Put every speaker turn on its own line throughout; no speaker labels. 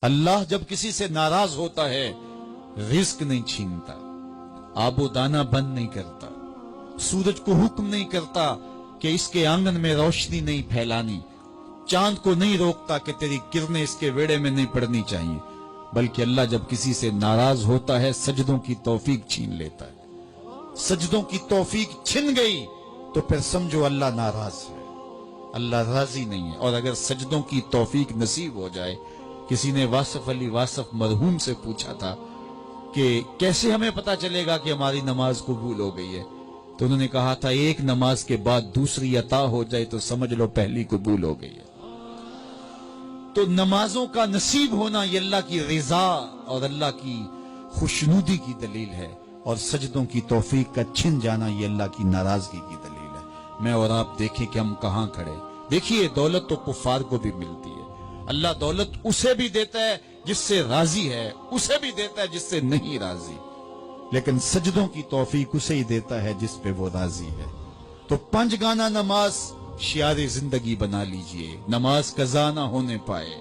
اللہ جب کسی سے ناراض ہوتا ہے رزق نہیں چھینتا، آب و دانہ بند نہیں کرتا، سورج کو حکم نہیں کرتا کہ اس کے آنگن میں روشنی نہیں پھیلانی، چاند کو نہیں روکتا کہ تیری کرنیں اس کے ویڑے میں نہیں پڑنی چاہیے، بلکہ اللہ جب کسی سے ناراض ہوتا ہے سجدوں کی توفیق چھین لیتا ہے۔ سجدوں کی توفیق چھن گئی تو پھر سمجھو اللہ ناراض ہے، اللہ راضی نہیں ہے۔ اور اگر سجدوں کی توفیق نصیب ہو جائے، کسی نے واصف علی واصف مرحوم سے پوچھا تھا کہ کیسے ہمیں پتا چلے گا کہ ہماری نماز قبول ہو گئی ہے، تو انہوں نے کہا تھا ایک نماز کے بعد دوسری عطا ہو جائے تو سمجھ لو پہلی قبول ہو گئی ہے۔ تو نمازوں کا نصیب ہونا یہ اللہ کی رضا اور اللہ کی خوشنودی کی دلیل ہے، اور سجدوں کی توفیق کا چھن جانا یہ اللہ کی ناراضگی کی دلیل ہے۔ میں اور آپ دیکھیں کہ ہم کہاں کھڑے۔ دیکھیے دولت تو کفار کو بھی ملتی ہے، اللہ دولت اسے بھی دیتا ہے جس سے راضی ہے، اسے بھی دیتا ہے جس سے نہیں راضی، لیکن سجدوں کی توفیق اسے ہی دیتا ہے جس پہ وہ راضی ہے۔ تو 5 گانا نماز شعار زندگی بنا لیجئے، نماز قضا نہ ہونے پائے۔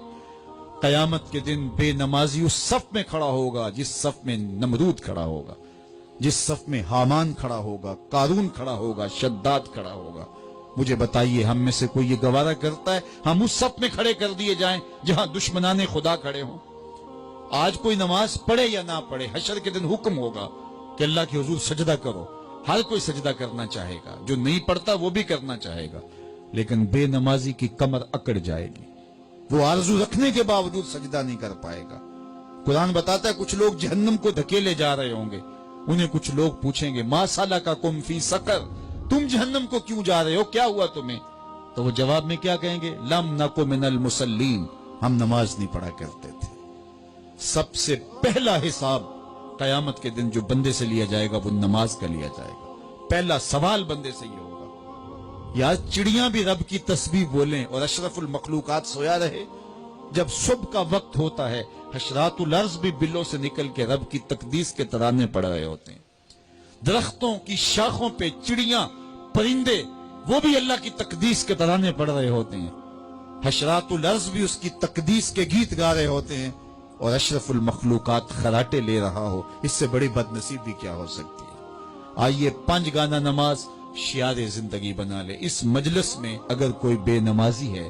قیامت کے دن بے نمازی اس صف میں کھڑا ہوگا جس صف میں نمرود کھڑا ہوگا، جس صف میں حامان کھڑا ہوگا، قارون کھڑا ہوگا، شداد کھڑا ہوگا۔ مجھے بتائیے ہم میں سے کوئی یہ گوارہ کرتا ہے ہم اس صف میں کھڑے کر دیے جائیں جہاں دشمنان خدا کھڑے ہوں؟ آج کوئی نماز پڑھے یا نہ پڑھے، حشر کے دن حکم ہوگا کہ اللہ کے حضور سجدہ کرو۔ ہر کوئی سجدہ کرنا چاہے گا، جو نہیں پڑھتا وہ بھی کرنا چاہے گا، لیکن بے نمازی کی کمر اکڑ جائے گی، وہ آرزو رکھنے کے باوجود سجدہ نہیں کر پائے گا۔ قرآن بتاتا ہے کچھ لوگ جہنم کو دھکیلے جا رہے ہوں گے، انہیں کچھ لوگ پوچھیں گے ما سلککم فی سقر، تم جہنم کو کیوں جا رہے ہو، کیا ہوا تمہیں؟ تو وہ جواب میں کیا کہیں گے؟ لم نک من المصلین، ہم نماز نہیں پڑھا کرتے تھے۔ سب سے پہلا حساب قیامت کے دن جو بندے سے لیا جائے گا وہ نماز کا لیا جائے گا۔ پہلا سوال بندے سے یہ ہوگا۔ یا چڑیاں بھی رب کی تسبیح بولیں اور اشرف المخلوقات سویا رہے، جب صبح کا وقت ہوتا ہے حشرات الارض بھی بلوں سے نکل کے رب کی تقدیس کے ترانے پڑھ رہے ہوتے ہیں، درختوں کی شاخوں پہ چڑیاں پرندے وہ بھی اللہ کی تقدیس کے ترانے پڑھ رہے ہوتے ہیں، حشرات الارض بھی اس کی تقدیس کے گیت گا رہے ہوتے ہیں، اور اشرف المخلوقات خراٹے لے رہا ہو، اس سے بڑی بد نصیبی کیا ہو سکتی ہے؟ آئیے 5 گانا نماز شعار زندگی بنا لے۔ اس مجلس میں اگر کوئی بے نمازی ہے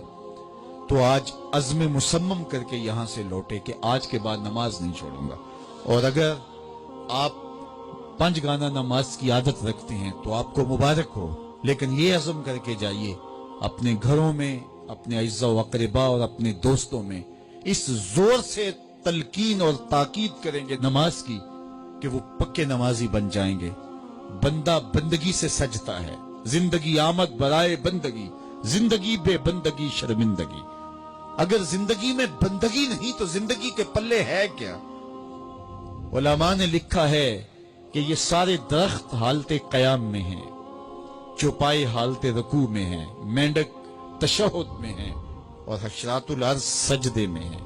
تو آج عزم مصمم کر کے یہاں سے لوٹے کہ آج کے بعد نماز نہیں چھوڑوں گا، اور اگر آپ 5 گانا نماز کی عادت رکھتے ہیں تو آپ کو مبارک ہو، لیکن یہ عزم کر کے جائیے اپنے گھروں میں، اپنے اعزاء و اقرباء اور اپنے دوستوں میں اس زور سے تلقین اور تاکید کریں گے نماز کی کہ وہ پکے نمازی بن جائیں گے۔ بندہ بندگی سے سجتا ہے، زندگی آمد برائے بندگی، زندگی بے بندگی شرمندگی۔ اگر زندگی میں بندگی نہیں تو زندگی کے پلے ہے کیا؟ علماء نے لکھا ہے کہ یہ سارے درخت حالت قیام میں ہیں، چوپائے حالت رکوع میں ہیں، مینڈک تشہد میں ہیں، اور حشرات الارض سجدے میں ہیں،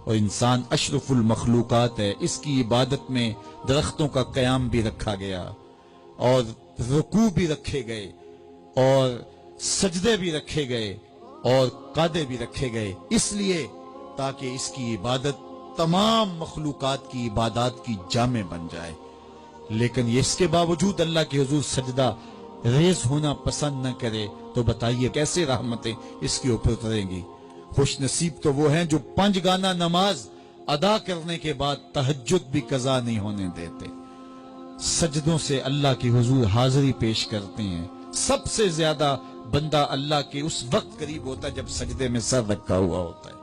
اور انسان اشرف المخلوقات ہے۔ اس کی عبادت میں درختوں کا قیام بھی رکھا گیا، اور رکوع بھی رکھے گئے، اور سجدے بھی رکھے گئے، اور قعدے بھی رکھے گئے، اس لیے تاکہ اس کی عبادت تمام مخلوقات کی عبادات کی جامع بن جائے۔ لیکن یہ اس کے باوجود اللہ کے حضور سجدہ ریز ہونا پسند نہ کرے تو بتائیے کیسے رحمتیں اس کے اوپر اتریں گی؟ خوش نصیب تو وہ ہیں جو 5 گانا نماز ادا کرنے کے بعد تہجد بھی قضا نہیں ہونے دیتے، سجدوں سے اللہ کے حضور حاضری پیش کرتے ہیں۔ سب سے زیادہ بندہ اللہ کے اس وقت قریب ہوتا ہے جب سجدے میں سر رکھا ہوا ہوتا ہے۔